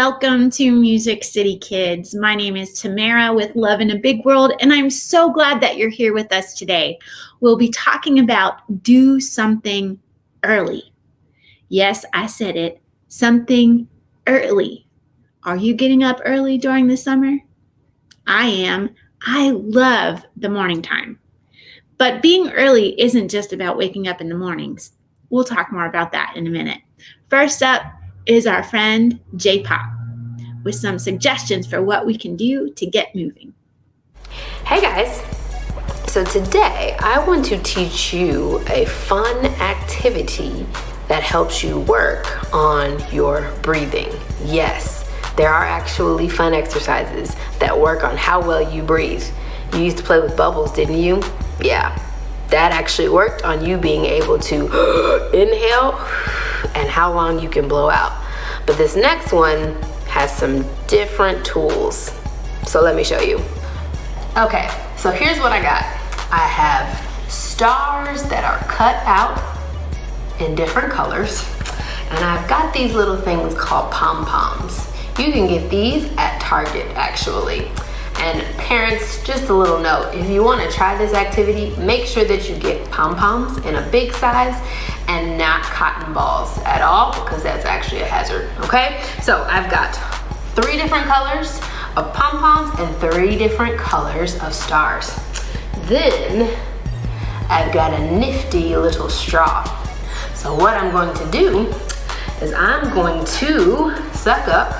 Welcome to Music City Kids. My name is Tamara with Love in a Big World, and I'm so glad that you're here with us today. We'll be talking about do something early. Yes, I said it, something early. Are you getting up early during the summer? I am. I love the morning time. But being early isn't just about waking up in the mornings. We'll talk more about that in a minute. First up is our friend JPOP with some suggestions for what we can do to get moving. Hey guys, so today I want to teach you a fun activity that helps you work on your breathing. Yes, there are actually fun exercises that work on how well you breathe. You used to play with bubbles, didn't you? Yeah, that actually worked on you being able to inhale and how long you can blow out. But this next one has some different tools. So let me show you. Okay, so here's what I got. I have stars that are cut out in different colors. And I've got these little things called pom-poms. You can get these at Target actually. And parents, just a little note, if you want to try this activity, make sure that you get pom-poms in a big size and not cotton balls at all, because that's actually a hazard, okay? So I've got 3 different colors of pom-poms and 3 different colors of stars. Then I've got a nifty little straw. So what I'm going to do is I'm going to suck up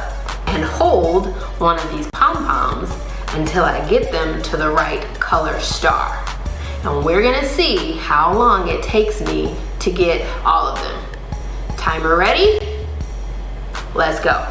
and hold one of these pom-poms until I get them to the right color star. And we're gonna see how long it takes me to get all of them. Timer ready? Let's go.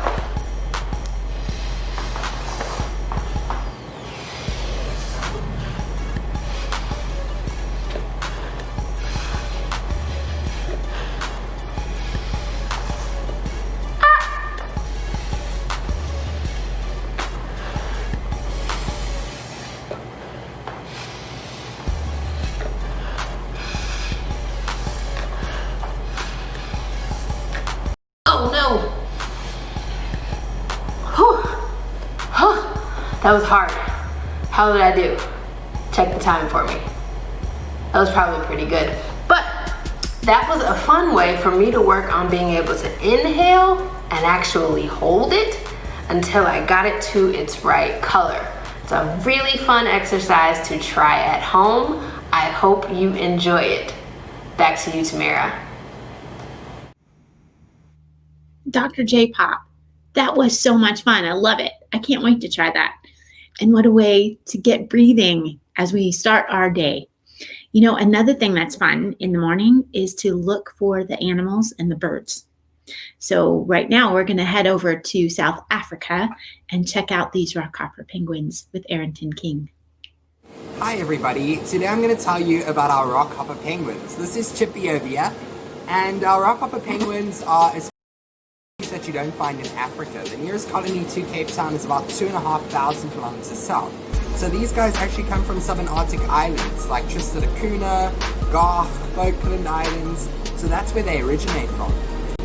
Oh no! That was hard. How did I do? Check the time for me. That was probably pretty good. But that was a fun way for me to work on being able to inhale and actually hold it until I got it to its right color. It's a really fun exercise to try at home. I hope you enjoy it. Back to you, Tamara. Dr. J-Pop, that was so much fun. I love it. I can't wait to try that. And what a way to get breathing as we start our day. You know, another thing that's fun in the morning is to look for the animals and the birds. So right now we're going to head over to South Africa and check out these rockhopper penguins with Arrington King. Hi everybody, today I'm going to tell you about our rockhopper penguins. This is Chippy over here, and our rockhopper penguins are a that you don't find in Africa. The nearest colony to Cape Town is about 2,500 kilometers south. So these guys actually come from southern Arctic islands like Tristan da Cunha, Garth, Falkland Islands. So that's where they originate from.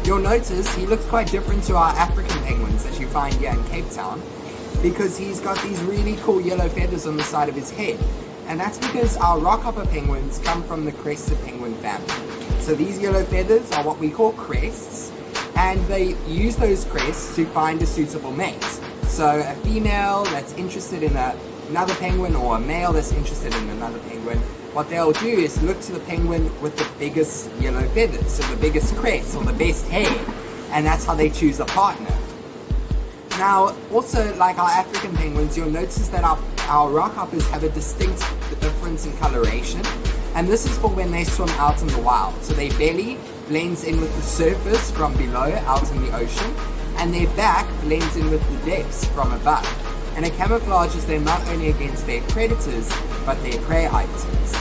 You'll notice he looks quite different to our African penguins that you find here in Cape Town, because he's got these really cool yellow feathers on the side of his head. And that's because our rockhopper penguins come from the crested penguin family. So these yellow feathers are what we call crests, and they use those crests to find a suitable mate. So a female that's interested in another penguin, or a male that's interested in another penguin, what they'll do is look to the penguin with the biggest yellow feathers, so the biggest crest or the best hair, and that's how they choose a partner. Now, also like our African penguins, you'll notice that our rockhoppers have a distinct difference in coloration, and this is for when they swim out in the wild. So their belly blends in with the surface from below out in the ocean, and their back blends in with the depths from above. And it camouflages them not only against their predators, but their prey items.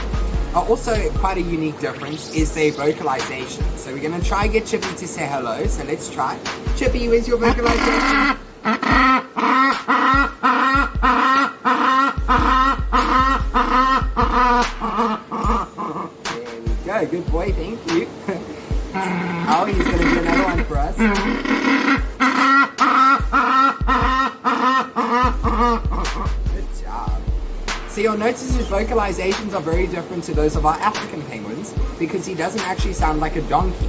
Also, quite a unique difference is their vocalization. So we're going to try and get Chippy to say hello, so let's try. Chippy, where's your vocalization? There we go, good boy, thank you. Oh, he's going to do another one for us. So you'll notice his vocalizations are very different to those of our African penguins because he doesn't actually sound like a donkey.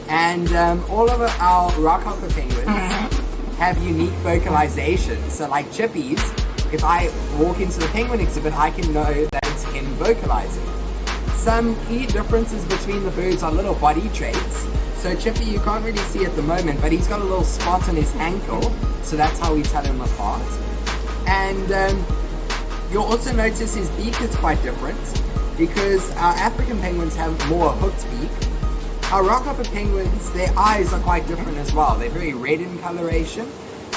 And all of our rockhopper penguins have unique vocalizations. So like Chippy's, if I walk into the penguin exhibit, I can know that it's him vocalizing. Some key differences between the birds are little body traits. So Chippy, you can't really see at the moment, but he's got a little spot on his ankle, so that's how we tell him apart. And you'll also notice his beak is quite different because our African penguins have more hooked beak. Our rockhopper penguins, their eyes are quite different as well. They're very red in coloration.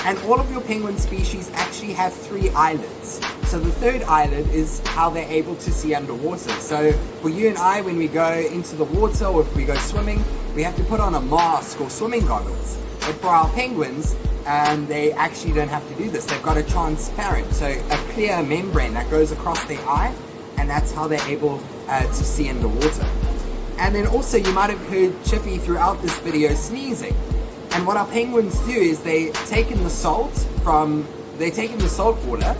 And all of your penguin species actually have 3 eyelids. So the third eyelid is how they're able to see underwater. So for you and I, when we go into the water or if we go swimming, we have to put on a mask or swimming goggles. But for our penguins, they actually don't have to do this. They've got a transparent, so a clear membrane that goes across their eye, and that's how they're able to see underwater. And then also you might have heard Chippy throughout this video sneezing. And what our penguins do is they take in the salt water,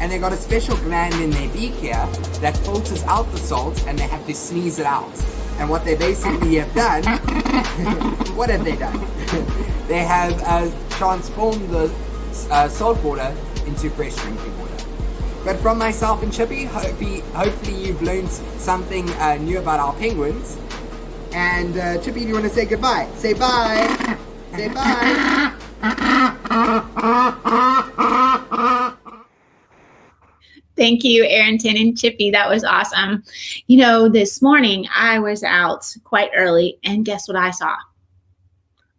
and they've got a special gland in their beak here that filters out the salt, and they have to sneeze it out. And what they basically have done, what have they done? They have transformed the salt water into fresh drinking water. But from myself and Chippy, hopefully you've learned something new about our penguins. And Chippy, do you want to say goodbye? Say bye. Say bye. Thank you, Arrington and Chippy. That was awesome. You know, this morning I was out quite early, and guess what I saw?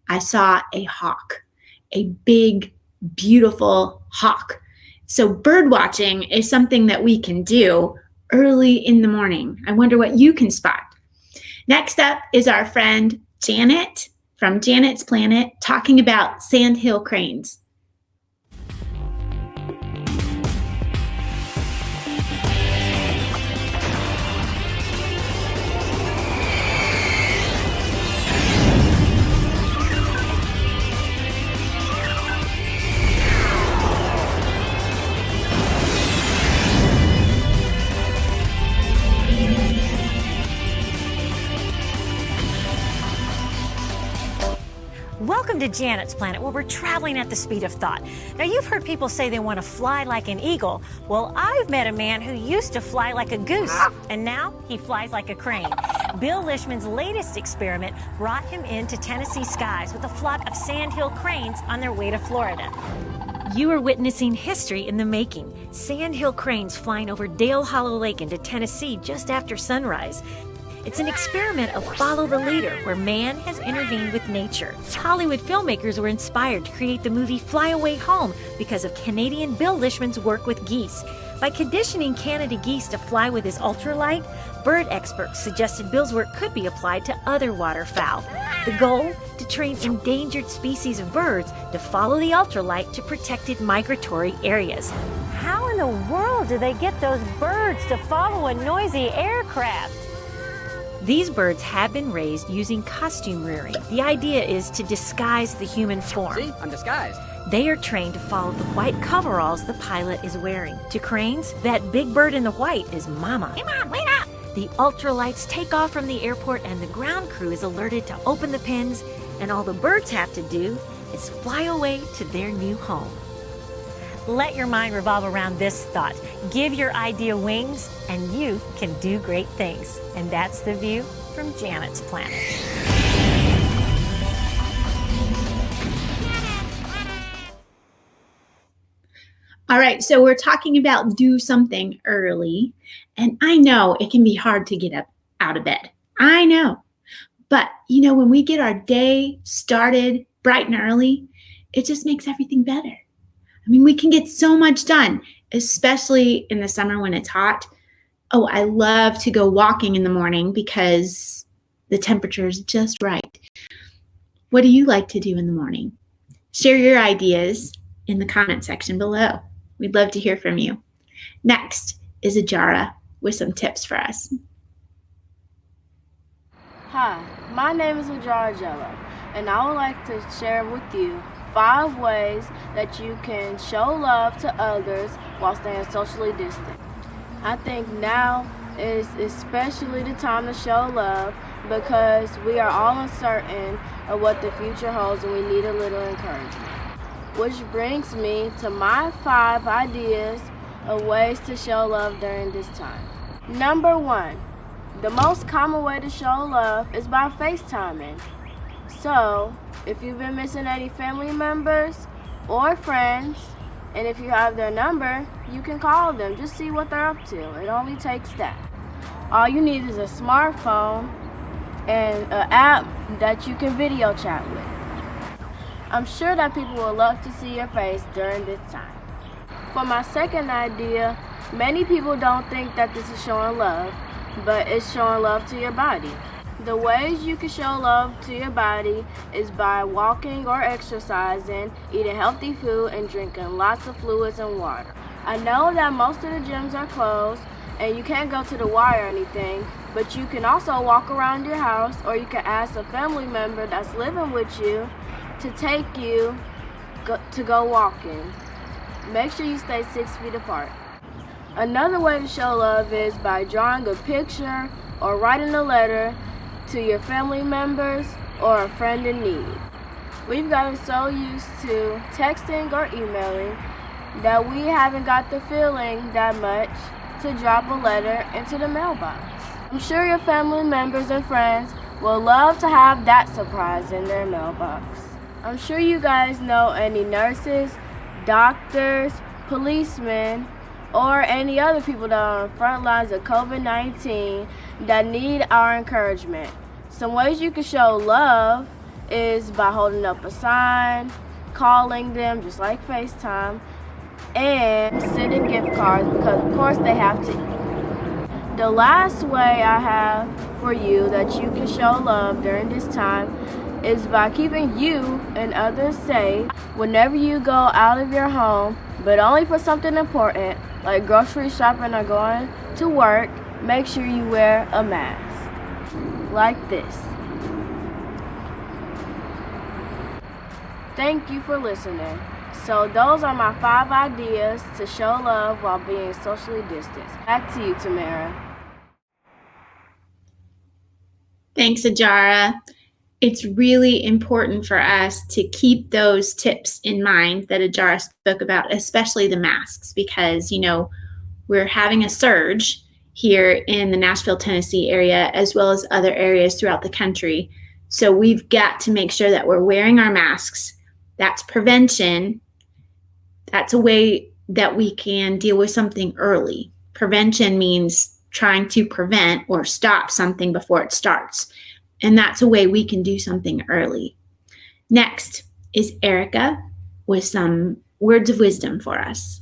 I saw a hawk, a big, beautiful hawk. So bird watching is something that we can do early in the morning. I wonder what you can spot. Next up is our friend Janet from Janet's Planet talking about sandhill cranes. Welcome to Janet's Planet, where we're traveling at the speed of thought. Now, you've heard people say they want to fly like an eagle. Well, I've met a man who used to fly like a goose, and now he flies like a crane. Bill Lishman's latest experiment brought him into Tennessee skies with a flock of sandhill cranes on their way to Florida. You are witnessing history in the making. Sandhill cranes flying over Dale Hollow Lake into Tennessee just after sunrise. It's an experiment of follow the leader, where man has intervened with nature. Hollywood filmmakers were inspired to create the movie Fly Away Home because of Canadian Bill Lishman's work with geese. By conditioning Canada geese to fly with his ultralight, bird experts suggested Bill's work could be applied to other waterfowl. The goal? To train endangered species of birds to follow the ultralight to protected migratory areas. How in the world do they get those birds to follow a noisy aircraft? These birds have been raised using costume rearing. The idea is to disguise the human form. See, I'm disguised. They are trained to follow the white coveralls the pilot is wearing. To cranes, that big bird in the white is Mama. Hey, Mom, wait up! The ultralights take off from the airport, and the ground crew is alerted to open the pins, and all the birds have to do is fly away to their new home. Let your mind revolve around this thought. Give your idea wings, and you can do great things. And that's the view from Janet's Planet. All right, so we're talking about do something early, and I know it can be hard to get up out of bed. I know. But, you know, when we get our day started bright and early, it just makes everything better. I mean, we can get so much done, especially in the summer when it's hot. Oh, I love to go walking in the morning because the temperature is just right. What do you like to do in the morning? Share your ideas in the comment section below. We'd love to hear from you. Next is Ajara with some tips for us. Hi, my name is Ajara, and I would like to share with you 5 ways that you can show love to others while staying socially distant. I think now is especially the time to show love because we are all uncertain of what the future holds and we need a little encouragement. Which brings me to my 5 ideas of ways to show love during this time. Number 1, the most common way to show love is by FaceTiming. So, if you've been missing any family members or friends, and if you have their number, you can call them. Just see what they're up to. It only takes that. All you need is a smartphone and an app that you can video chat with. I'm sure that people will love to see your face during this time. For my second idea, many people don't think that this is showing love, but it's showing love to your body. The ways you can show love to your body is by walking or exercising, eating healthy food, and drinking lots of fluids and water. I know that most of the gyms are closed and you can't go to the Y or anything, but you can also walk around your house, or you can ask a family member that's living with you to take you to go walking. Make sure you stay 6 feet apart. Another way to show love is by drawing a picture or writing a letter to your family members or a friend in need. We've gotten so used to texting or emailing that we haven't got the feeling that much to drop a letter into the mailbox. I'm sure your family members and friends will love to have that surprise in their mailbox. I'm sure you guys know any nurses, doctors, policemen, or any other people that are on the front lines of COVID-19 that need our encouragement. Some ways you can show love is by holding up a sign, calling them just like FaceTime, and sending gift cards because of course they have to eat. The last way I have for you that you can show love during this time is by keeping you and others safe whenever you go out of your home, but only for something important like grocery shopping or going to work. Make sure you wear a mask like this. Thank you for listening. So those are my 5 ideas to show love while being socially distanced. Back to you, Tamara. Thanks, Ajara. It's really important for us to keep those tips in mind that Ajara spoke about, especially the masks, because, we're having a surge here in the Nashville, Tennessee area, as well as other areas throughout the country. So we've got to make sure that we're wearing our masks. That's prevention. That's a way that we can deal with something early. Prevention means trying to prevent or stop something before it starts. And that's a way we can do something early. Next is Erika with some words of wisdom for us.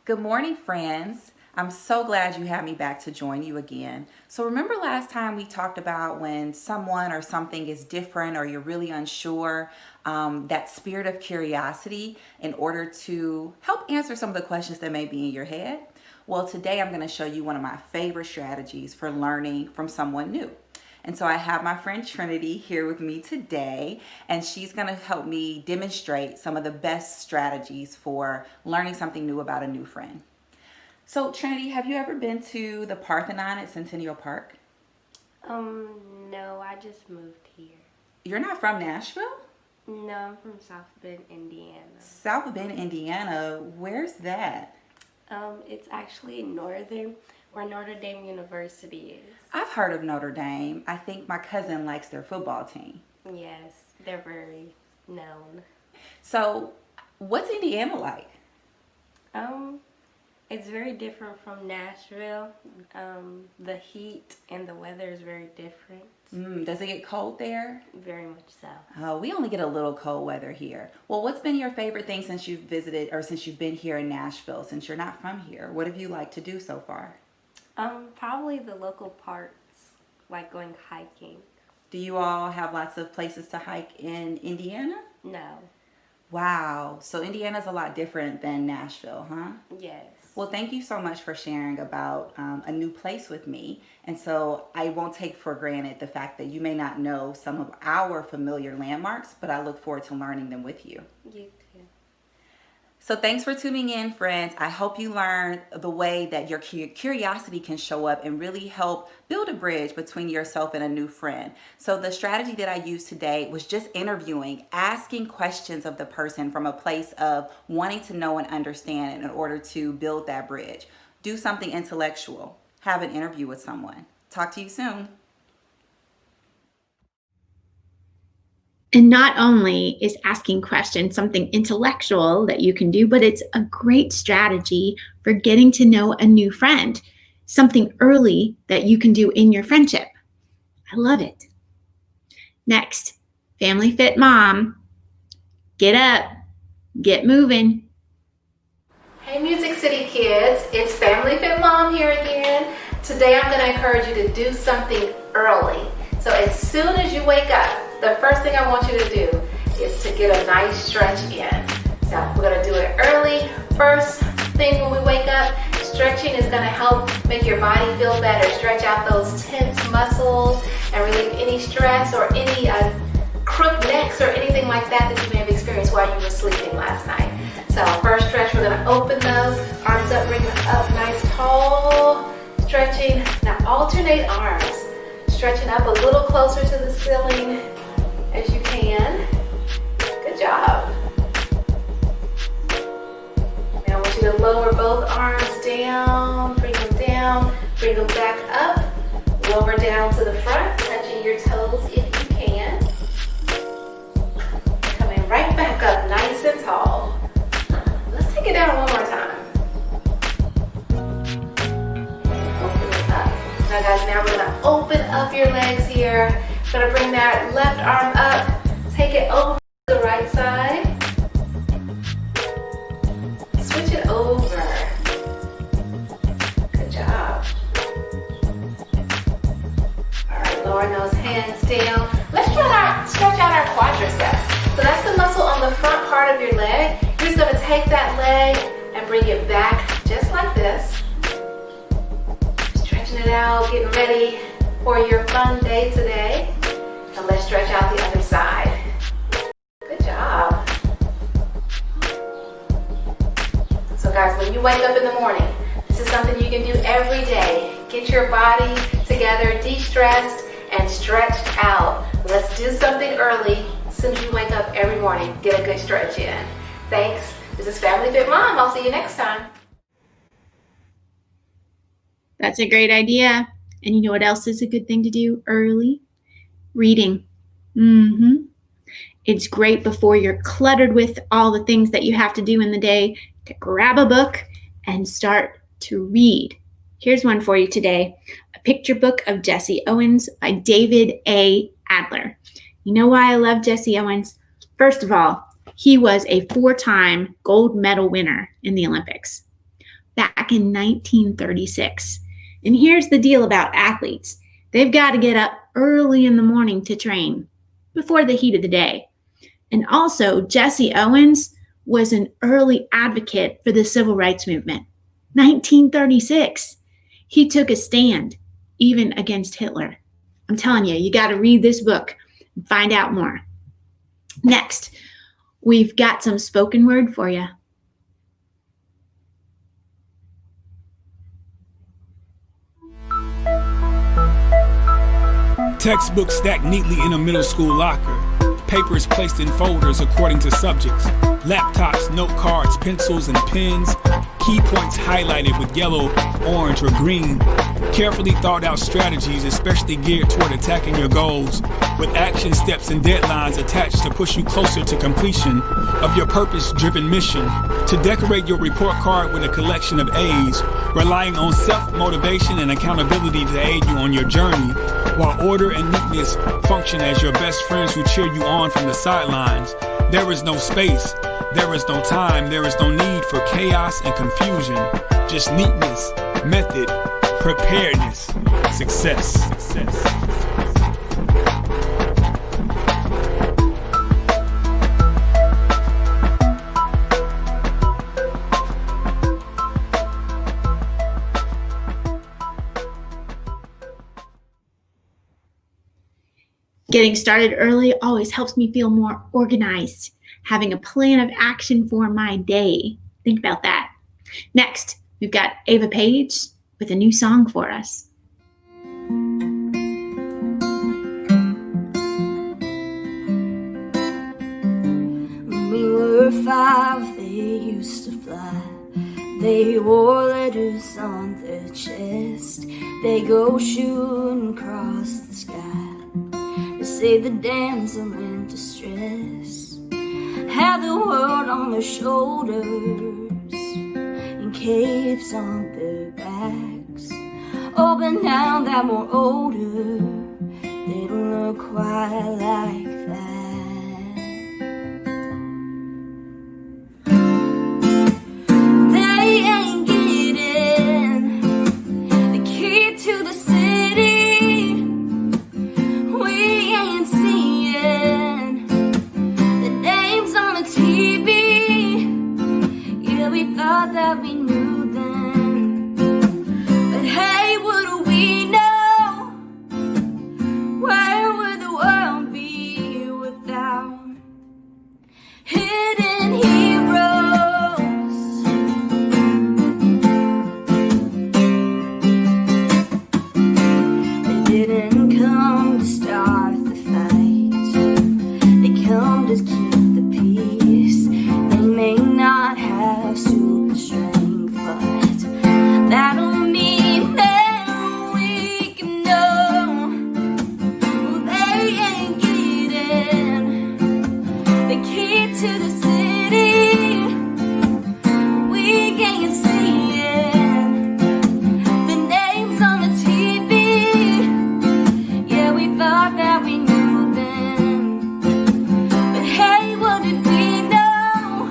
Good morning, friends. I'm so glad you had me back to join you again. So remember last time we talked about when someone or something is different or you're really unsure, that spirit of curiosity in order to help answer some of the questions that may be in your head? Well, today I'm going to show you one of my favorite strategies for learning from someone new. And so I have my friend Trinity here with me today, and she's going to help me demonstrate some of the best strategies for learning something new about a new friend. So Trinity, have you ever been to the Parthenon at Centennial Park? No, I just moved here. You're not from Nashville? No, I'm from South Bend, Indiana. South Bend, Indiana. Where's that? It's actually northern, where Notre Dame University is. I've heard of Notre Dame. I think my cousin likes their football team. Yes, they're very known. So, what's Indiana like? It's very different from Nashville. The heat and the weather is very different. Does it get cold there? Very much so. Oh, we only get a little cold weather here. Well, what's been your favorite thing since you've visited or since you've been here in Nashville, since you're not from here? What have you liked to do so far? Probably the local parks, like going hiking. Do you all have lots of places to hike in Indiana? No. Wow. So Indiana's a lot different than Nashville, huh? Yes. Well, thank you so much for sharing about a new place with me. And so I won't take for granted the fact that you may not know some of our familiar landmarks, but I look forward to learning them with you. You too. So thanks for tuning in, friends. I hope you learned the way that your curiosity can show up and really help build a bridge between yourself and a new friend. So the strategy that I used today was just interviewing, asking questions of the person from a place of wanting to know and understand in order to build that bridge. Do something intellectual. Have an interview with someone. Talk to you soon. And not only is asking questions something intellectual that you can do, but it's a great strategy for getting to know a new friend, something early that you can do in your friendship. I love it. Next, Family Fit Mom. Get up, get moving. Hey MusiCity Kids, it's Family Fit Mom here again. Today I'm going to encourage you to do something early. So as soon as you wake up, the first thing I want you to do is to get a nice stretch in. So we're going to do it early. First thing when we wake up, stretching is going to help make your body feel better. Stretch out those tense muscles and relieve any stress or any crooked necks or anything like that that you may have experienced while you were sleeping last night. So first stretch, we're going to open those, arms up, bring them up nice tall, stretching. Now alternate arms, stretching up a little closer to the ceiling as you can. Good job. Now I want you to lower both arms down, bring them back up, lower down to the front, touching your toes if you can. Coming right back up, nice and tall. Let's take it down one more time. Open it up. Now guys, now we're gonna open up your legs here. Gonna bring that left arm up, take it over to the right side. Switch it over. Good job. All right, lower those hands down. Let's stretch out our quadriceps. So that's the muscle on the front part of your leg. You're just gonna take that leg and bring it back just like this. Stretching it out, getting ready for your fun day today. And let's stretch out the other side. Good job. So guys, when you wake up in the morning, this is something you can do every day. Get your body together, de-stressed, and stretched out. Let's do something early. As soon as you wake up every morning, get a good stretch in. Thanks. This is Family Fit Mom. I'll see you next time. That's a great idea. And you know what else is a good thing to do early? Reading. It's great before you're cluttered with all the things that you have to do in the day to grab a book and start to read. Here's one for you today. A picture book of Jesse Owens by David A. Adler. You know why I love Jesse Owens? First of all, he was a 4-time gold medal winner in the Olympics back in 1936. And here's the deal about athletes. They've got to get up early in the morning to train before the heat of the day. And also, Jesse Owens was an early advocate for the civil rights movement. 1936. He took a stand, even against Hitler. I'm telling you, you got to read this book and find out more. Next, we've got some spoken word for you. Textbooks stacked neatly in a middle school locker. Papers placed in folders according to subjects. Laptops, note cards, pencils, and pens. Key points highlighted with yellow, orange, or green. Carefully thought out strategies especially geared toward attacking your goals, with action steps and deadlines attached to push you closer to completion of your purpose-driven mission. To decorate your report card with a collection of A's, relying on self-motivation and accountability to aid you on your journey, while order and neatness function as your best friends who cheer you on from the sidelines. There is no space, there is no time, there is no need for chaos and confusion. Just neatness, method, preparedness, success. Getting started early always helps me feel more organized. having a plan of action for my day. Think about that. Next, we've got Ava Page with a new song for us. When we were 5, they used to fly. They wore letters on their chest. They go shooting across the sky to save the damsel in distress. Have the world on their shoulders and capes on their backs. Oh, but now that we're older, they don't look quite like that. To the city, we ain't seeing the names on the TV. Yeah, we thought that we knew them, but hey, what do we know? Where would the world be without hidden heroes? Didn't come to start the fight, they come to keep the peace. They may not have super strength, but that don't mean that we can know. Well, they ain't getting the key to the city. We ain't seeing the names on the TV. We thought that we knew them, but hey, what did we know?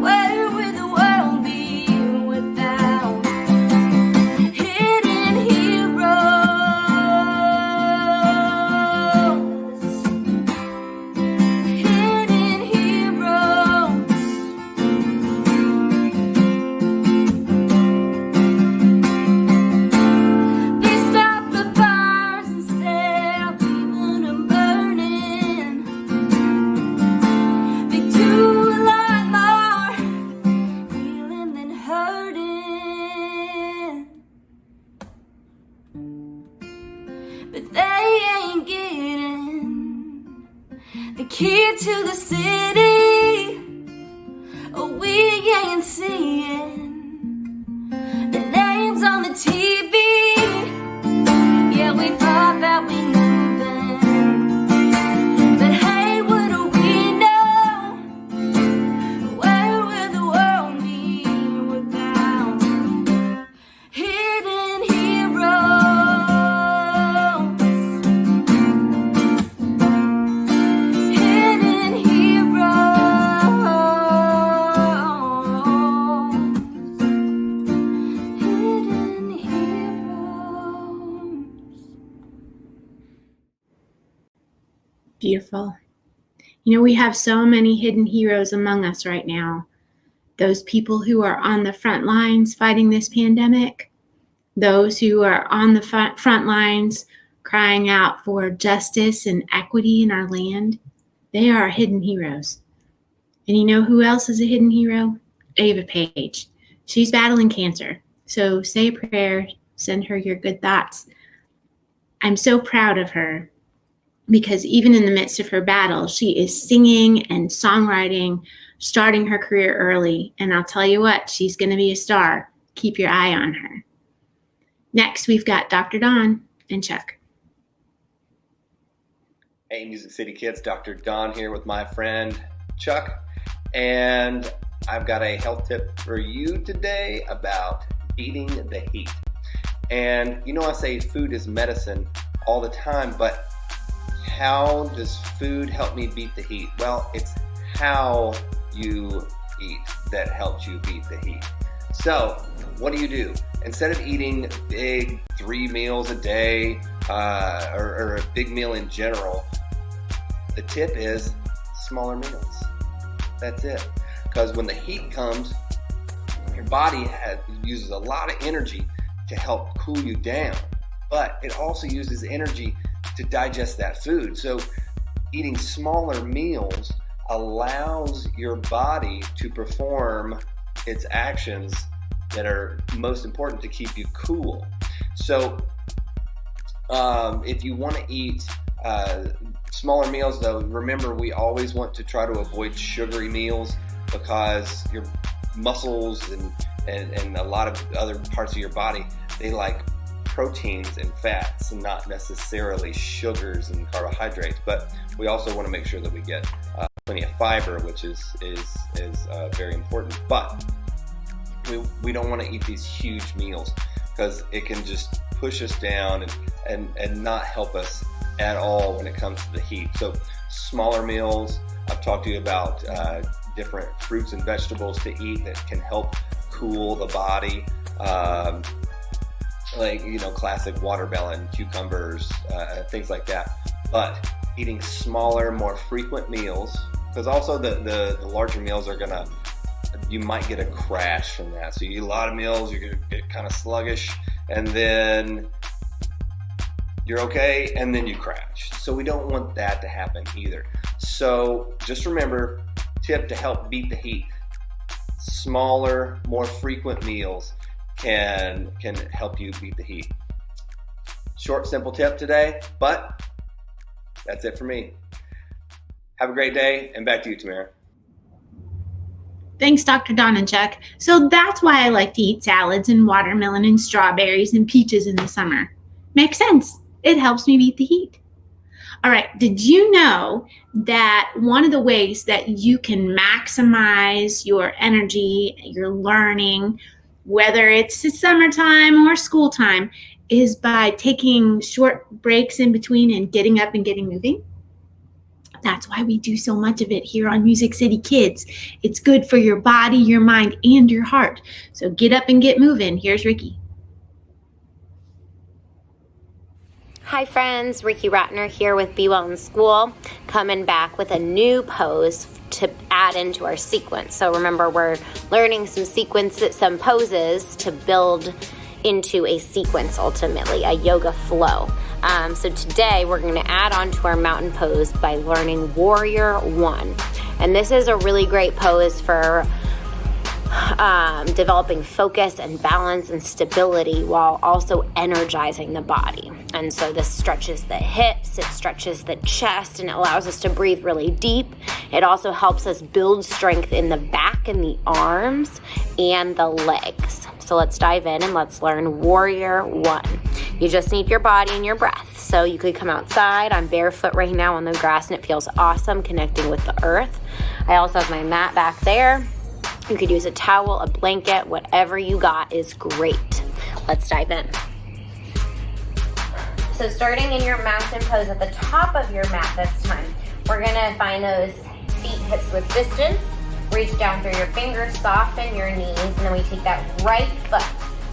Where would the world be without hidden heroes? Hidden heroes. They stop the fires instead of leaving them burning. They do a lot more healing than hurting, but they ain't getting the key to the city. Oh, we ain't seeing the names on the TV. Yeah, we thought that we knew them, but hey, what do we know? Where will the world be without hidden heroes? Hidden heroes. Hidden heroes. Beautiful. You know, we have so many hidden heroes among us right now. Those people who are on the front lines fighting this pandemic, those who are on the front lines crying out for justice and equity in our land, they are hidden heroes. And you know who else is a hidden hero? Ava Page. She's battling cancer. So say a prayer, send her your good thoughts. I'm so proud of her because even in the midst of her battle, she is singing and songwriting, starting her career early. And I'll tell you what, she's going to be a star. Keep your eye on her. Next, we've got Dr. Don and Chuck. Hey, MusiCity Kids, Dr. Don here with my friend Chuck. And I've got a health tip for you today about beating the heat. And you know I say food is medicine all the time, but how does food help me beat the heat? Well, it's how you eat that helps you beat the heat. So what do? Instead of eating big 3 meals a day or a big meal in general, the tip is smaller meals. That's it. Because when the heat comes, your body uses a lot of energy to help cool you down, but it also uses energy to digest that food. So eating smaller meals allows your body to perform its actions that are most important to keep you cool. So if you want to eat smaller meals, though, remember we always want to try to avoid sugary meals, because your muscles and a lot of other parts of your body, they like proteins and fats and not necessarily sugars and carbohydrates. But we also want to make sure that we get plenty of fiber, which is very important. But we don't want to eat these huge meals, because it can just push us down and not help us at all when it comes to the heat. So smaller meals, I've talked to you about different fruits and vegetables to eat that can help cool the body, like, you know, classic watermelon, cucumbers, things like that. But eating smaller, more frequent meals, because also the larger meals are gonna, you might get a crash from that. So you eat a lot of meals, you're gonna get kind of sluggish, and then you're okay, and then you crash. So we don't want that to happen either. So just remember, tip to help beat the heat: smaller, more frequent meals can help you beat the heat. Short, simple tip today, but that's it for me. Have a great day, and back to you, Tamara. Thanks, Dr. Don and Chuck. So that's why I like to eat salads and watermelon and strawberries and peaches in the summer. Makes sense. It helps me beat the heat. All right, did you know that one of the ways that you can maximize your energy, your learning, whether it's summertime or school time, is by taking short breaks in between and getting up and getting moving? That's why we do so much of it here on MusiCity Kids. It's good for your body, your mind, and your heart. So get up and get moving. Here's Riki. Hi friends, Riki Ratner here with Be Well in School, coming back with a new pose to add into our sequence. So remember, we're learning some poses to build into a sequence, ultimately, a yoga flow. So today we're going to add on to our mountain pose by learning Warrior One. And this is a really great pose for developing focus and balance and stability while also energizing the body. And so this stretches the hips, it stretches the chest, and it allows us to breathe really deep. It also helps us build strength in the back and the arms and the legs. So let's dive in and let's learn Warrior One. You just need your body and your breath. So you could come outside. I'm barefoot right now on the grass and it feels awesome connecting with the earth. I also have my mat back there. You could use a towel, a blanket, whatever you got is great. Let's dive in. So starting in your mountain pose at the top of your mat this time, we're gonna find those feet hips width distance, reach down through your fingers, soften your knees, and then we take that right foot.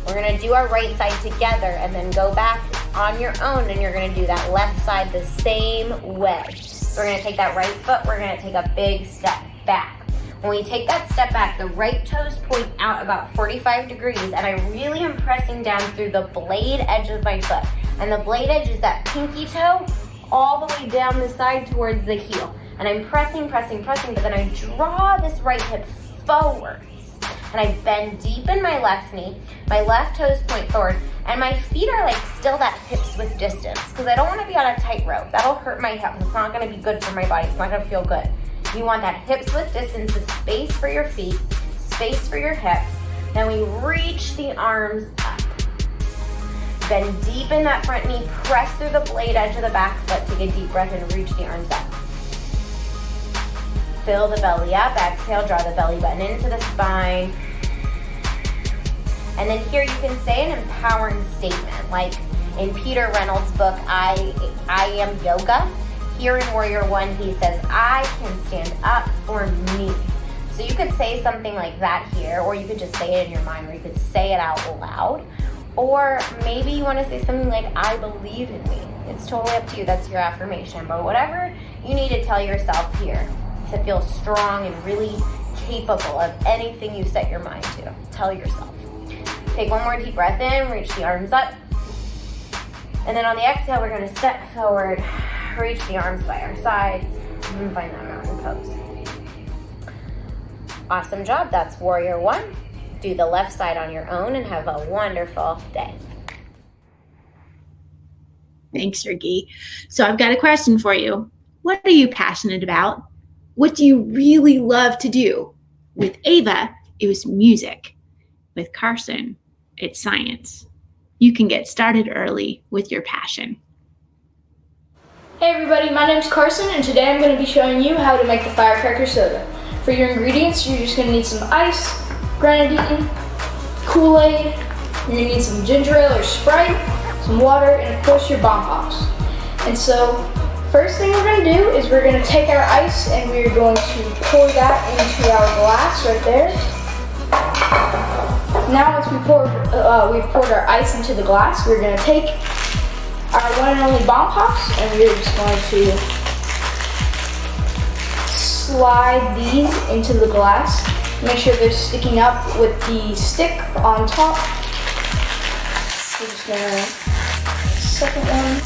We're gonna do our right side together and then go back on your own, and you're gonna do that left side the same way. So we're gonna take that right foot, we're gonna take a big step back. When we take that step back, the right toes point out about 45 degrees, and I really am pressing down through the blade edge of my foot. And the blade edge is that pinky toe all the way down the side towards the heel. And I'm pressing, but then I draw this right hip forwards. And I bend deep in my left knee, my left toes point forward, and my feet are like still that hips width distance, because I don't want to be on a tightrope. That'll hurt my hips. It's not going to be good for my body. It's not going to feel good. You want that hips width distance, the space for your feet, space for your hips. Then we reach the arms up. Bend deep in that front knee, press through the blade edge of the back foot, take a deep breath and reach the arms up. Fill the belly up, exhale, draw the belly button into the spine. And then here you can say an empowering statement, like in Peter Reynolds' book, I Am Yoga. Here in Warrior One, he says, I can stand up for me. So you could say something like that here, or you could just say it in your mind, or you could say it out loud. Or maybe you want to say something like, I believe in me. It's totally up to you. That's your affirmation. But whatever you need to tell yourself here to feel strong and really capable of anything you set your mind to. Tell yourself. Take one more deep breath in, reach the arms up. And then on the exhale, we're going to step forward, reach the arms by our sides, and find that mountain pose. Awesome job. That's warrior 1. Do the left side on your own and have a wonderful day. Thanks, Riki. So I've got a question for you. What are you passionate about? What do you really love to do? With Ava, it was music. With Carson, it's science. You can get started early with your passion. Hey everybody, my name's Carson and today I'm going to be showing you how to make the firecracker soda. For your ingredients, you're just going to need some ice, grenadine, Kool-Aid, you're going to need some ginger ale or Sprite, some water, and of course your bomb pops. And so, first thing we're going to do is we're going to take our ice and we're going to pour that into our glass right there. Now once we've poured our ice into the glass, we're going to take our one and only bomb pops and we're just going to slide these into the glass. Make sure they're sticking up with the stick on top. We're just going to second one.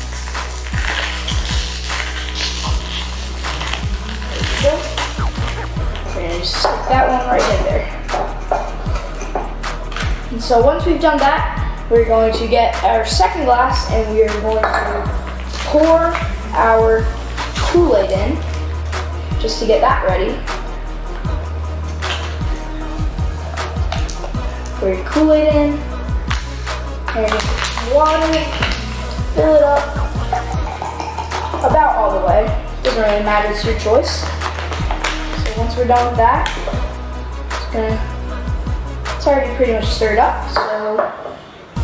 There we go. We're going to just stick that one right in there. And so once we've done that, we're going to get our second glass and we are going to pour our Kool-Aid in, just to get that ready. Pour your Kool-Aid in, and water, fill it up about all the way. Doesn't really matter, it's your choice. So once we're done with that, it's already pretty much stirred up, so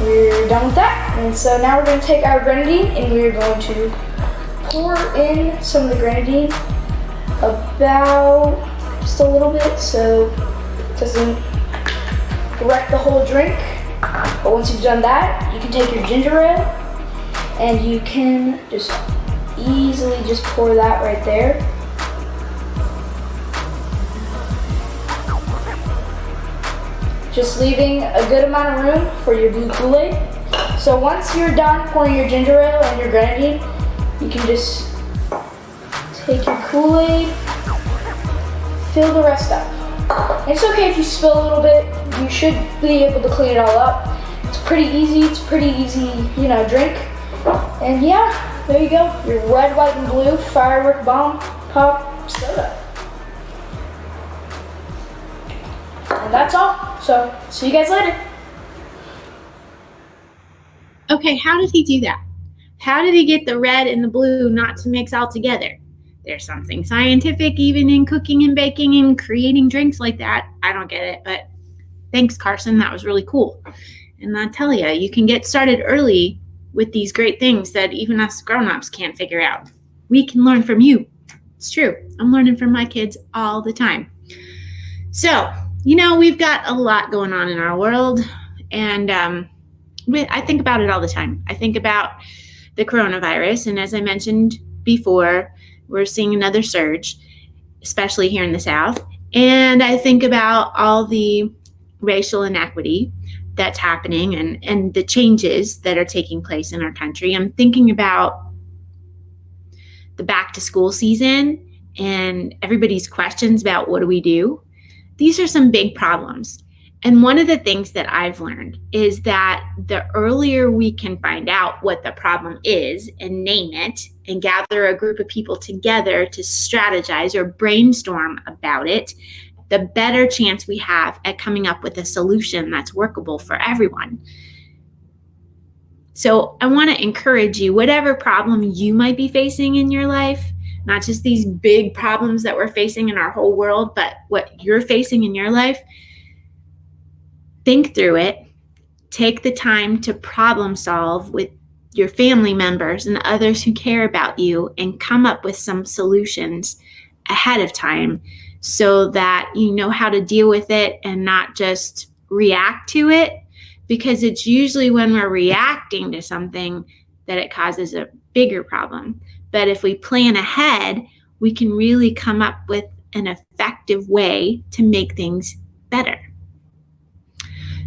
we're done with that. And so now we're going to take our grenadine and we're going to pour in some of the grenadine about just a little bit so it doesn't wreck the whole drink. But once you've done that, you can take your ginger ale and you can just easily just pour that right there. Just leaving a good amount of room for your blue Kool-Aid. So once you're done pouring your ginger ale and your grenadine, you can just take your Kool-Aid, fill the rest up. And it's okay if you spill a little bit, you should be able to clean it all up. It's pretty easy, drink. And yeah, there you go, your red, white, and blue firework bomb pop soda. And that's all. So, see you guys later. Okay, how did he do that? How did he get the red and the blue not to mix all together? There's something scientific even in cooking and baking and creating drinks like that. I don't get it, but thanks, Carson. That was really cool. And I tell you, you can get started early with these great things that even us grown-ups can't figure out. We can learn from you. It's true. I'm learning from my kids all the time. So, we've got a lot going on in our world, and I think about it all the time. I think about the coronavirus, and as I mentioned before, we're seeing another surge, especially here in the South. And I think about all the racial inequity that's happening and the changes that are taking place in our country. I'm thinking about the back to school season and everybody's questions about what do we do. These are some big problems. And one of the things that I've learned is that the earlier we can find out what the problem is and name it and gather a group of people together to strategize or brainstorm about it, the better chance we have at coming up with a solution that's workable for everyone. So I want to encourage you, whatever problem you might be facing in your life, not just these big problems that we're facing in our whole world, but what you're facing in your life, think through it, take the time to problem solve with your family members and others who care about you and come up with some solutions ahead of time so that you know how to deal with it and not just react to it, because it's usually when we're reacting to something that it causes a bigger problem. But if we plan ahead, we can really come up with an effective way to make things better.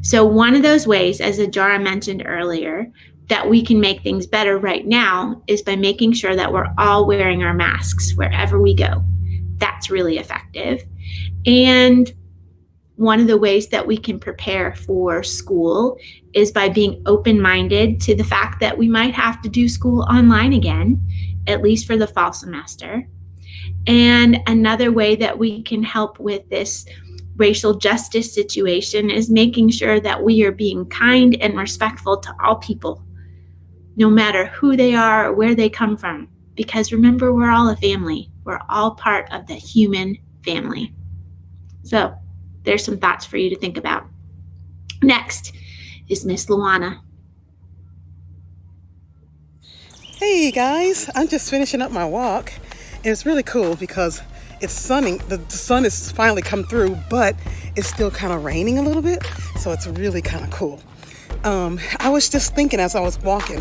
So one of those ways, as Ajara mentioned earlier, that we can make things better right now is by making sure that we're all wearing our masks wherever we go. That's really effective. And one of the ways that we can prepare for school is by being open-minded to the fact that we might have to do school online again, at least for the fall semester. And another way that we can help with this racial justice situation is making sure that we are being kind and respectful to all people, no matter who they are or where they come from. Because remember, we're all a family. We're all part of the human family. So there's some thoughts for you to think about. Next is Miss Lawanna. Hey guys, I'm just finishing up my walk, and it's really cool because it's sunny. The sun has finally come through, but it's still kind of raining a little bit, so it's really kind of cool. I was just thinking as I was walking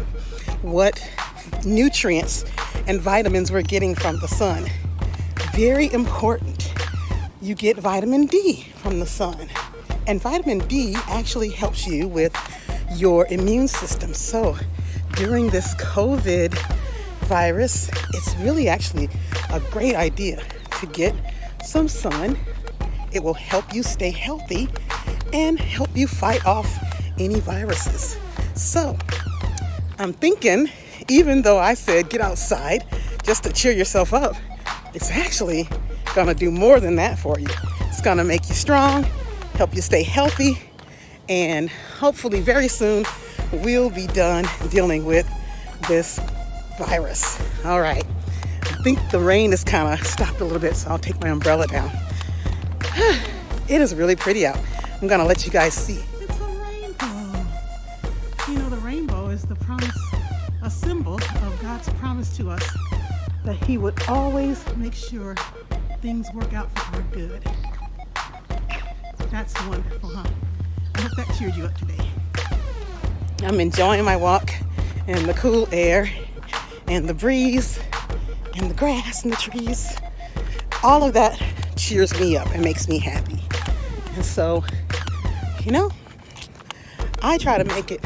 what nutrients and vitamins we're getting from the sun. Very important. You get vitamin D from the sun, and vitamin D actually helps you with your immune system. So during this COVID virus, it's really actually a great idea to get some sun. It will help you stay healthy and help you fight off any viruses. So I'm thinking, even though I said get outside just to cheer yourself up, it's actually gonna do more than that for you. It's gonna make you strong, help you stay healthy, and hopefully very soon we'll be done dealing with this virus. All right, I think the rain has kind of stopped a little bit, so I'll take my umbrella down. It is really pretty out. I'm gonna let you guys see. It's a rainbow. You know, the rainbow is the promise, a symbol of God's promise to us that He would always make sure things work out for our good. That's wonderful, huh? I hope that cheered you up today. I'm enjoying my walk and the cool air and the breeze and the grass and the trees. All of that cheers me up and makes me happy. And so, you know, I try to make it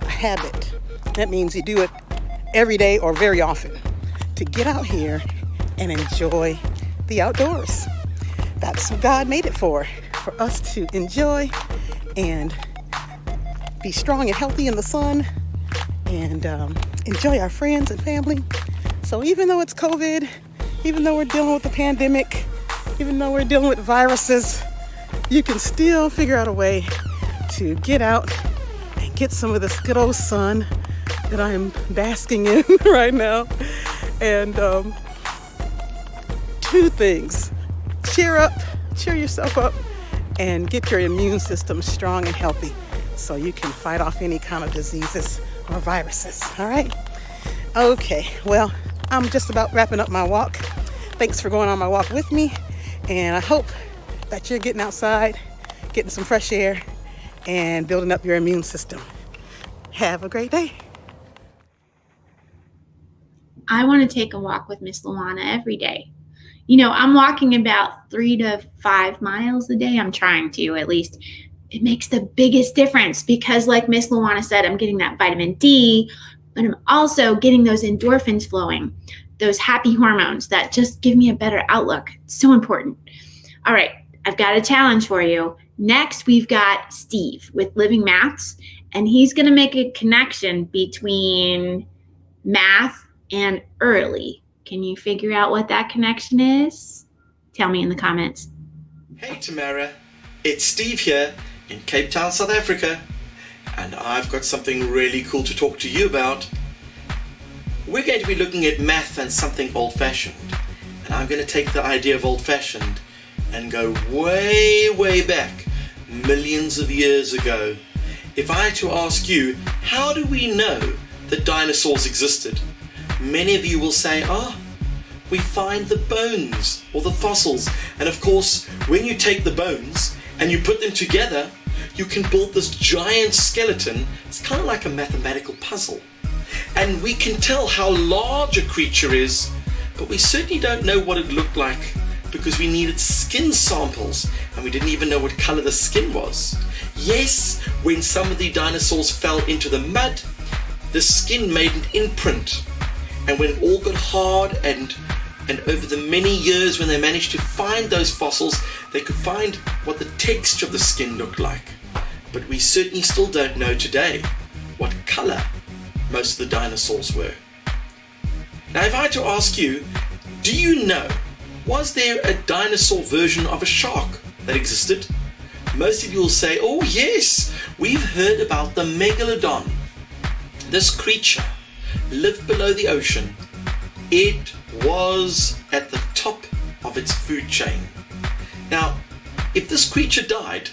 a habit. That means you do it every day or very often to get out here and enjoy the outdoors. That's what God made it for us to enjoy and be strong and healthy in the sun and enjoy our friends and family. So even though it's COVID, even though we're dealing with the pandemic, even though we're dealing with viruses, you can still figure out a way to get out and get some of this good old sun that I am basking in right now. And two things: cheer up, cheer yourself up, and get your immune system strong and healthy so you can fight off any kind of diseases or viruses. All right? Okay, well, I'm just about wrapping up my walk. Thanks for going on my walk with me, and I hope that you're getting outside, getting some fresh air, and building up your immune system. Have a great day. I want to take a walk with Miss Lawanna every day. You know, I'm walking about 3 to 5 miles a day. I'm trying to, at least. It makes the biggest difference because, like Miss Lawanna said, I'm getting that vitamin D, but I'm also getting those endorphins flowing, those happy hormones that just give me a better outlook. It's so important. All right, I've got a challenge for you. Next, we've got Steve with Living Maths, and he's going to make a connection between math and early. Can you figure out what that connection is? Tell me in the comments. Hey Tamara, it's Steve here in Cape Town, South Africa, and I've got something really cool to talk to you about. We're going to be looking at math and something old-fashioned, and I'm going to take the idea of old-fashioned and go way, way back, millions of years ago. If I had to ask you, how do we know that dinosaurs existed? Many of you will say, we find the bones or the fossils. And of course, when you take the bones and you put them together, you can build this giant skeleton. It's kind of like a mathematical puzzle. And we can tell how large a creature is, but we certainly don't know what it looked like because we needed skin samples and we didn't even know what color the skin was. Yes, when some of the dinosaurs fell into the mud, the skin made an imprint. And when it all got hard and And over the many years when they managed to find those fossils, they could find what the texture of the skin looked like. But we certainly still don't know today what color most of the dinosaurs were. Now, if I had to ask you, do you know, was there a dinosaur version of a shark that existed? Most of you will say, oh yes, we've heard about the megalodon. This creature lived below the ocean. It was at the top of its food chain. Now, if this creature died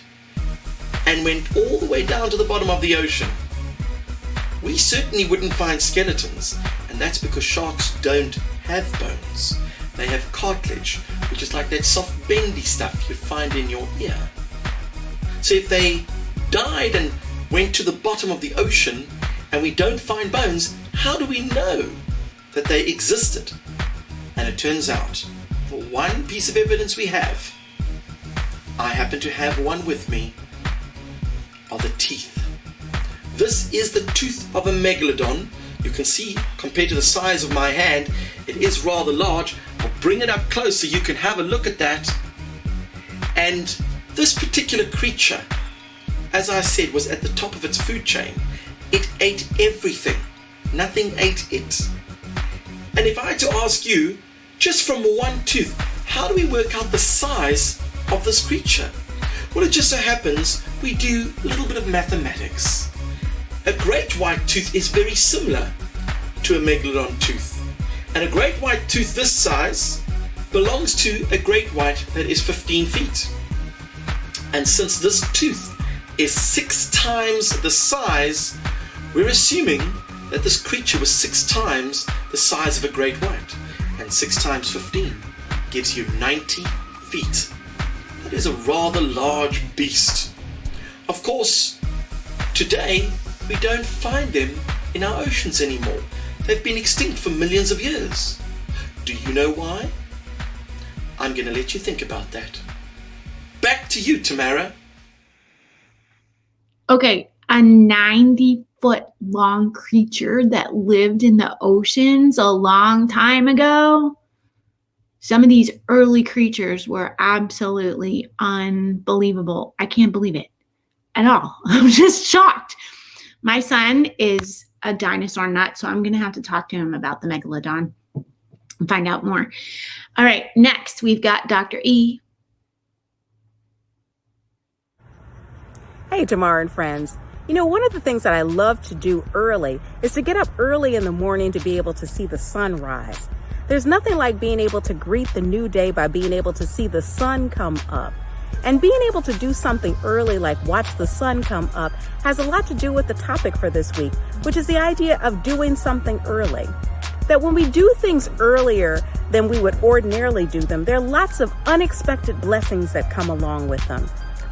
and went all the way down to the bottom of the ocean, we certainly wouldn't find skeletons, and that's because sharks don't have bones. They have cartilage, which is like that soft bendy stuff you find in your ear. So if they died and went to the bottom of the ocean and we don't find bones, how do we know that they existed? And it turns out, for one piece of evidence we have, I happen to have one with me, are the teeth. This is the tooth of a megalodon. You can see, compared to the size of my hand, it is rather large. I'll bring it up close so you can have a look at that. And this particular creature, as I said, was at the top of its food chain. It ate everything. Nothing ate it. And if I had to ask you, just from one tooth, how do we work out the size of this creature? Well, it just so happens we do a little bit of mathematics. A great white tooth is very similar to a megalodon tooth. And a great white tooth this size belongs to a great white that is 15 feet. And since this tooth is 6 times the size, we're assuming that this creature was 6 times the size of a great white. And 6 times 15 gives you 90 feet. That is a rather large beast. Of course, today we don't find them in our oceans anymore. They've been extinct for millions of years. Do you know why? I'm going to let you think about that. Back to you, Tamara. Okay, a 90-foot long creature that lived in the oceans a long time ago. Some of these early creatures were absolutely unbelievable. I can't believe it at all. I'm just shocked. My son is a dinosaur nut, so I'm going to have to talk to him about the megalodon and find out more. All right, next we've got Dr. E. Hey, Tamara and friends. You know, one of the things that I love to do early is to get up early in the morning to be able to see the sun rise. There's nothing like being able to greet the new day by being able to see the sun come up. And being able to do something early like watch the sun come up has a lot to do with the topic for this week, which is the idea of doing something early. That when we do things earlier than we would ordinarily do them, there are lots of unexpected blessings that come along with them.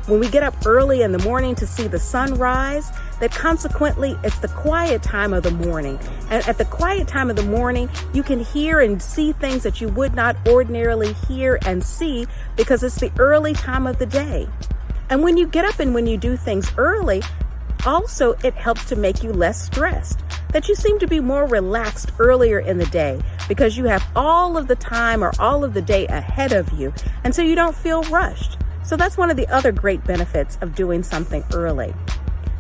When we get up early in the morning to see the sun rise, that consequently it's the quiet time of the morning. And at the quiet time of the morning, you can hear and see things that you would not ordinarily hear and see because it's the early time of the day. And when you get up and when you do things early, also it helps to make you less stressed. That you seem to be more relaxed earlier in the day because you have all of the time or all of the day ahead of you. And so you don't feel rushed. So that's one of the other great benefits of doing something early.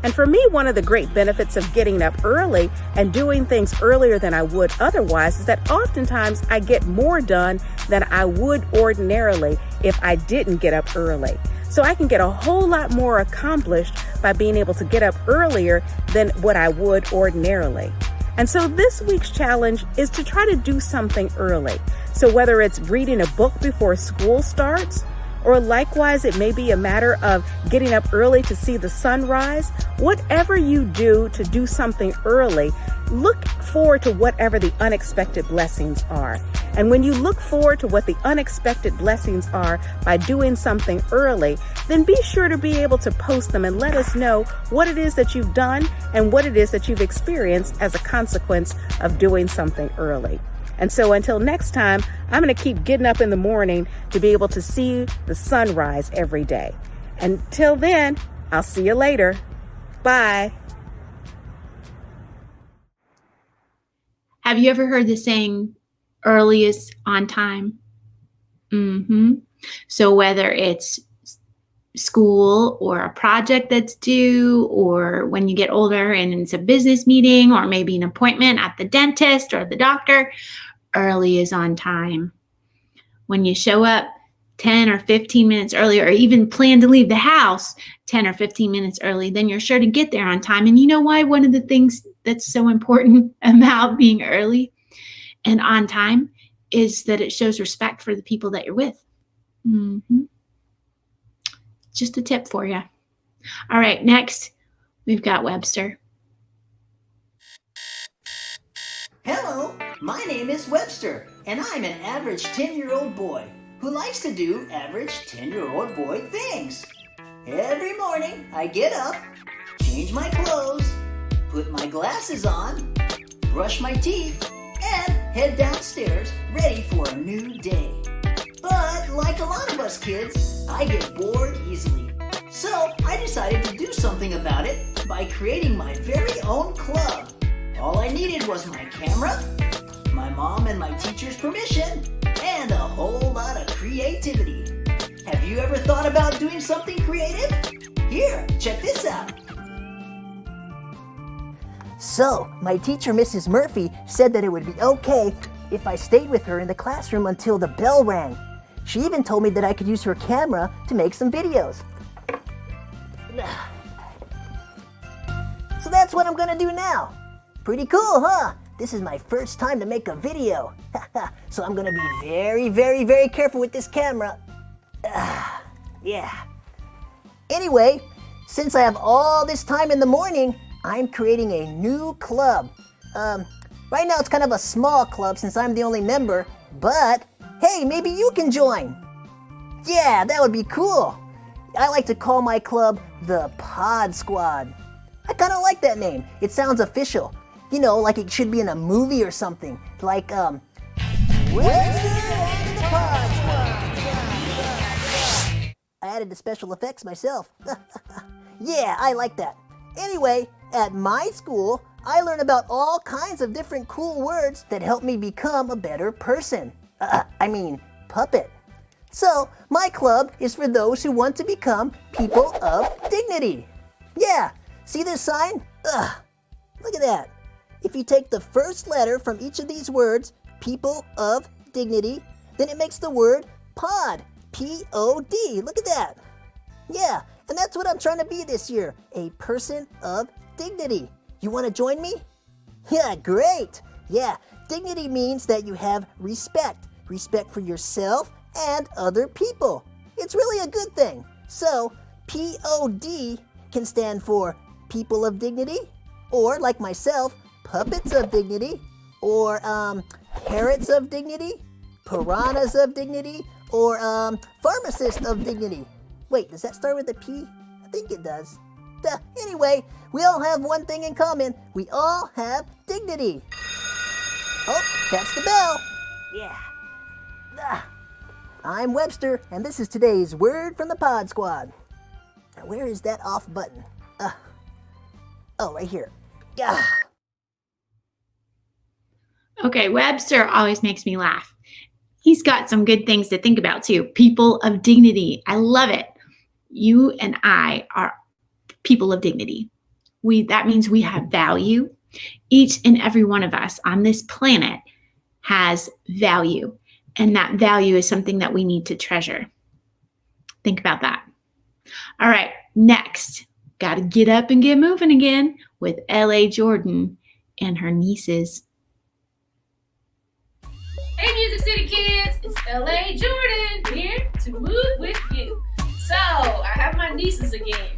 And for me, one of the great benefits of getting up early and doing things earlier than I would otherwise is that oftentimes I get more done than I would ordinarily if I didn't get up early. So I can get a whole lot more accomplished by being able to get up earlier than what I would ordinarily. And so this week's challenge is to try to do something early. So whether it's reading a book before school starts, or likewise, it may be a matter of getting up early to see the sunrise. Whatever you do to do something early, look forward to whatever the unexpected blessings are. And when you look forward to what the unexpected blessings are by doing something early, then be sure to be able to post them and let us know what it is that you've done and what it is that you've experienced as a consequence of doing something early. And so until next time, I'm going to keep getting up in the morning to be able to see the sunrise every day. Until then, I'll see you later. Bye. Have you ever heard the saying, early is on time. So whether it's school or a project that's due, or when you get older and it's a business meeting, or maybe an appointment at the dentist or the doctor, early is on time. When you show up 10 or 15 minutes early, or even plan to leave the house 10 or 15 minutes early, then you're sure to get there on time. And you know why? One of the things that's so important about being early and on time is that it shows respect for the people that you're with. Just a tip for you. All right, next we've got Webster. Hello, my name is Webster, and I'm an average 10-year-old boy who likes to do average 10-year-old boy things. Every morning, I get up, change my clothes, put my glasses on, brush my teeth, and head downstairs ready for a new day. But like a lot of us kids, I get bored easily. So I decided to do something about it by creating my very own club. All I needed was my camera, my mom and my teacher's permission, and a whole lot of creativity. Have you ever thought about doing something creative? Here, check this out. So, my teacher, Mrs. Murphy, said that it would be okay if I stayed with her in the classroom until the bell rang. She even told me that I could use her camera to make some videos. So that's what I'm gonna do now. Pretty cool, huh? This is my first time to make a video. So I'm gonna be very, very, very careful with this camera. Yeah. Anyway, since I have all this time in the morning, I'm creating a new club. Right now it's kind of a small club since I'm the only member, but hey, maybe you can join. Yeah, that would be cool. I like to call my club the Pod Squad. I kind of like that name. It sounds official. You know, like it should be in a movie or something. Like, Webster and the Pod Squad. I added the special effects myself. Yeah, I like that. Anyway, at my school, I learn about all kinds of different cool words that help me become a better person. Puppet. So, my club is for those who want to become people of dignity. Yeah, see this sign? Look at that. If you take the first letter from each of these words, people of dignity, then it makes the word pod, P-O-D. Look at that. Yeah, and that's what I'm trying to be this year, a person of dignity. You want to join me? Yeah, great. Yeah, dignity means that you have respect for yourself and other people. It's really a good thing. So, P-O-D can stand for people of dignity, or like myself, puppets of dignity, or parrots of dignity, piranhas of dignity, or pharmacist of dignity. Wait, does that start with a P? I think it does. Anyway, we all have one thing in common. We all have dignity. Oh, that's the bell. Yeah. I'm Webster, and this is today's Word from the Pod Squad. Now, where is that off button? Right here. Okay, Webster always makes me laugh. He's got some good things to think about too. People of dignity. I love it. You and I are people of dignity. That means we have value. Each and every one of us on this planet has value, and that value is something that we need to treasure. Think about that. All right, next, got to get up and get moving again with LAJordan and her nieces. Hey MusiCity Kids, it's LAJordan here to move with you. So, I have my nieces again.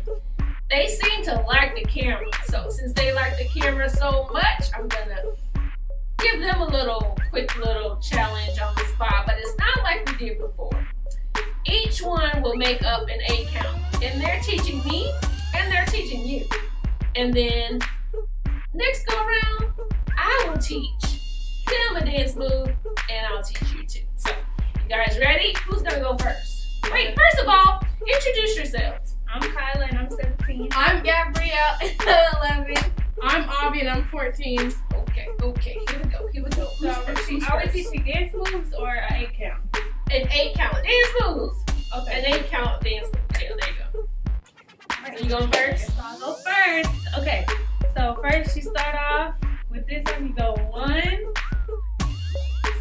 They seem to like the camera, so since they like the camera so much, I'm gonna give them a quick little challenge on the spot, but it's not like we did before. Each one will make up an 8 count, and they're teaching me, and they're teaching you. And then, next go around, I will teach them a dance move, and I'll teach you too. So, you guys ready? Who's gonna go first? Wait, first of all, introduce yourselves. I'm Kyla and I'm 17. I'm Gabrielle and I'm 11. I'm Abby and I'm 14. Okay, here we go. Give it go. So Are we teaching dance moves or an 8 count? An 8 count. Dance moves. Okay. An 8 count dance moves. Yeah, there you go. Alright, you going first? I'll go first. Okay. So first you start off with this one. You go 1,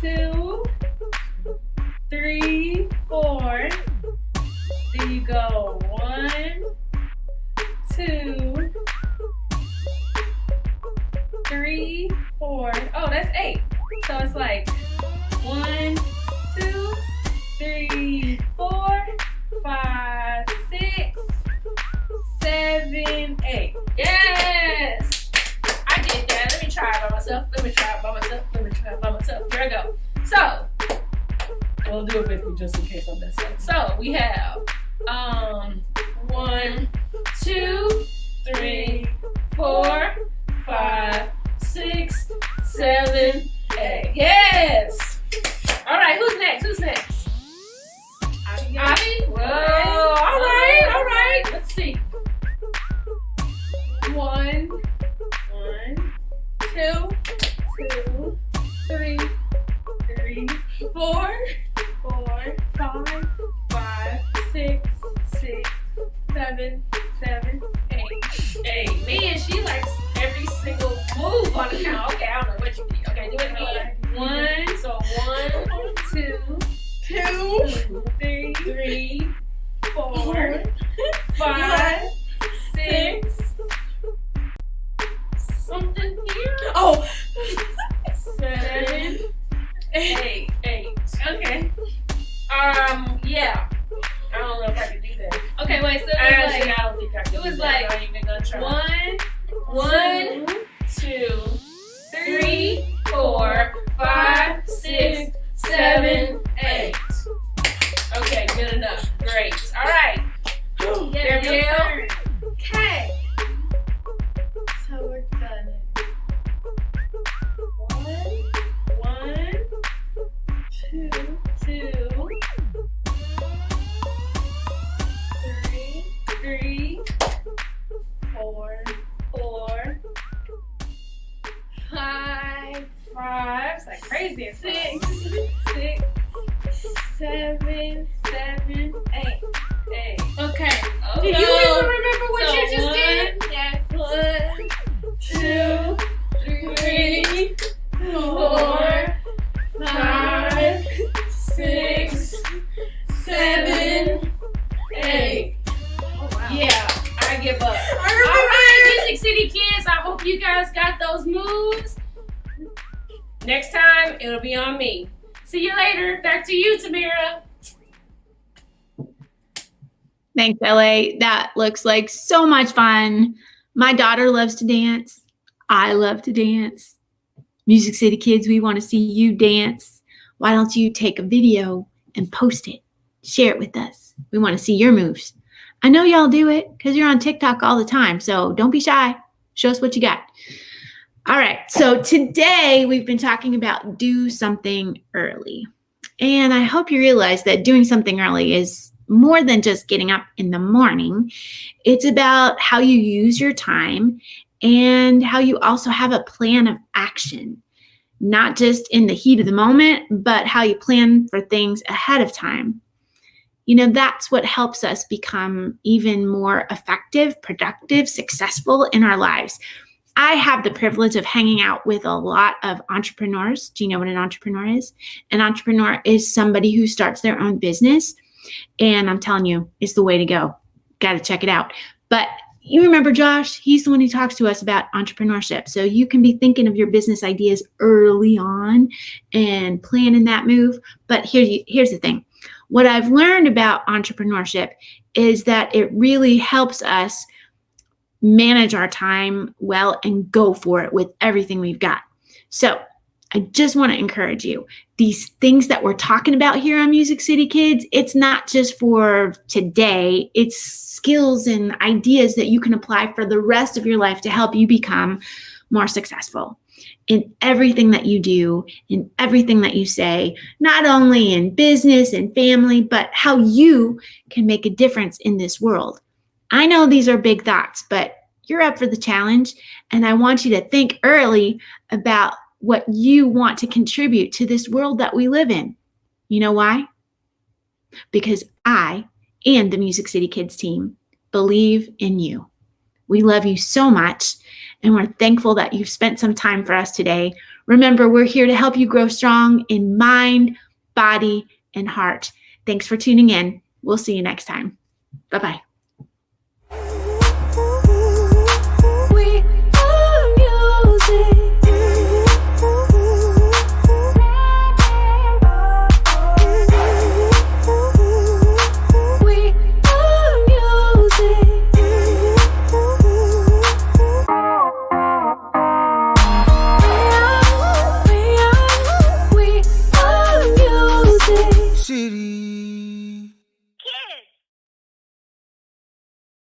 2, 3, 4. Then you go 1, 2, 3, 4. Oh, that's 8. So it's like 1, 2, 3, 4, 5, 6, 7, 8. Yes! I did that. Let me try it by myself. Here I go. So, we'll do it with me just in case I mess up. So, we have 1, 2, 3, 4, 5, 6, 7, 8. Yes! Alright, who's next? Abby? Whoa! Alright. Let's see. 1, 2, 3, 4, 5, 6, 7, 8. Man, she likes every single move on the count. Okay, I don't know what you did. Okay, do it again. 1, so 1, 2, 3, 4, 5, 6. Something here. Oh. 7, 8. Okay. Yeah. I don't know if I can do that. Okay, wait. So I don't think I can. It was like 1, 2, 3, 4, 5, 6, 7, 8. Okay, good enough. Great. All right. Gabrielle. Okay. So we're done. 1, 2, 3, 4, 5. It's like crazy. 6, 7, 8. Okay. Do you even remember what you just did? Yes. 1, 2, 3, 4, 5, 6, 7, 8. Oh, wow. Yeah, I give up. All right, Music City Kids, I hope you guys got those moves. Next time, it'll be on me. See you later. Back to you, Tamara. Thanks, LA. That looks like so much fun. My daughter loves to dance. I love to dance. Music City Kids, we want to see you dance. Why don't you take a video and post it? Share it with us. We want to see your moves. I know y'all do it because you're on TikTok all the time, so don't be shy. Show us what you got. All right, so today we've been talking about do something early. And I hope you realize that doing something early is more than just getting up in the morning. It's about how you use your time and how you also have a plan of action, not just in the heat of the moment, but how you plan for things ahead of time. You know, that's what helps us become even more effective, productive, successful in our lives. I have the privilege of hanging out with a lot of entrepreneurs. Do you know what an entrepreneur is? An entrepreneur is somebody who starts their own business. And I'm telling you, it's the way to go. Got to check it out. But you remember Josh? He's the one who talks to us about entrepreneurship. So you can be thinking of your business ideas early on and planning that move. But here's the thing. What I've learned about entrepreneurship is that it really helps us manage our time well and go for it with everything we've got. So I just want to encourage you. These things that we're talking about here on Music City Kids, it's not just for today. It's skills and ideas that you can apply for the rest of your life to help you become more successful in everything that you do, in everything that you say, not only in business and family, but how you can make a difference in this world. I know these are big thoughts, but you're up for the challenge, and I want you to think early about what you want to contribute to this world that we live in. You know why? Because I and the MusiCity Kids team believe in you. We love you so much, and we're thankful that you've spent some time for us today. Remember, we're here to help you grow strong in mind, body, and heart. Thanks for tuning in. We'll see you next time. Bye-bye.